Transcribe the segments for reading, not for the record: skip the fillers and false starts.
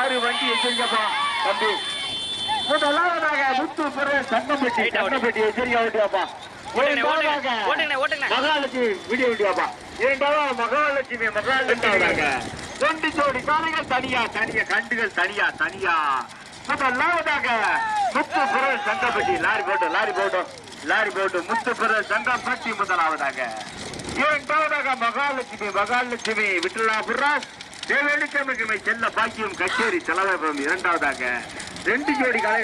Lorry வண்டி எச்சரிக்கப்பா தம்பி. முதலாவதாக முத்துப்புற சங்கம்பட்டி எச்சரிக்கை விட்டியாப்பா. மகாலட்சுமி வீடியோ விட்டியாப்பா. இரண்டாவது மகாலட்சுமி ரெண்டு ஜோடி காலைகள் தனியா கண்டுகள் தனியா. முதலாவதாக முத்துப்புற சங்கம்பட்டி லாரி போட்டு முத்துப்புற சங்கம்பட்டி முதலாவதாக. இரண்டாவதாக மகாலட்சுமி விட்டலாபுரம் தேவேலிக்கமிகமை செல்ல பாக்கியம் கச்சேரி செலவாபுரம் இரண்டாவதாக. ரெண்டு ஜோடி காலை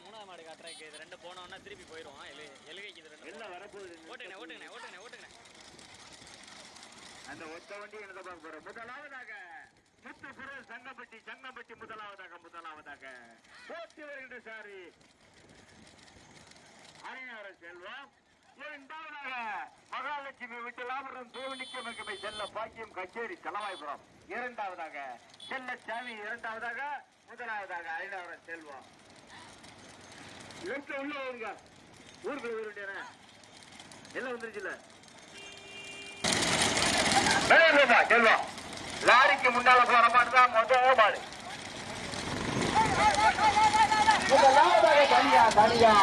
மூணாவது மாடு காட்டுறதுக்கு இது ரெண்டு போனோம்னா திருப்பி போயிடுவோம். எலுகைக்கு இது ரெண்டு எல்லாம் வரப்போகுது. ஓட்டுங்க அந்த ஒத்த வண்டி என்ன பார்க்க போறோம். முதலாவதாக முத்துப்புற சங்கம்பட்டி முதலாவதாக போட்டி வருகின்ற சாரி அரையார செல்வம். இரண்டாவதாக மகாலட்சுமி விட்டலாபுரம் தேவனிக்கமிகமை செல்ல பாக்கியம் கச்சேரி செலவாய்புரம் இரண்டாவதாக. செல்லச்சாமி இரண்டாவதாக. முதலாவதாக அரையாரம் செல்வம். உள்ள வருங்க ஊருக்கு வருட எல்லாம் வந்துருச்சுல செல்வம். லாரிக்கு முன்னால போற மாதிரிதான் முதல் மாடு. தனியா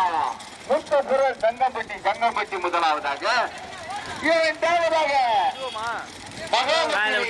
முத்துப்புற சங்கம்பட்டி முதலாவதாக. இரண்டாவதாக மகாலட்சுமி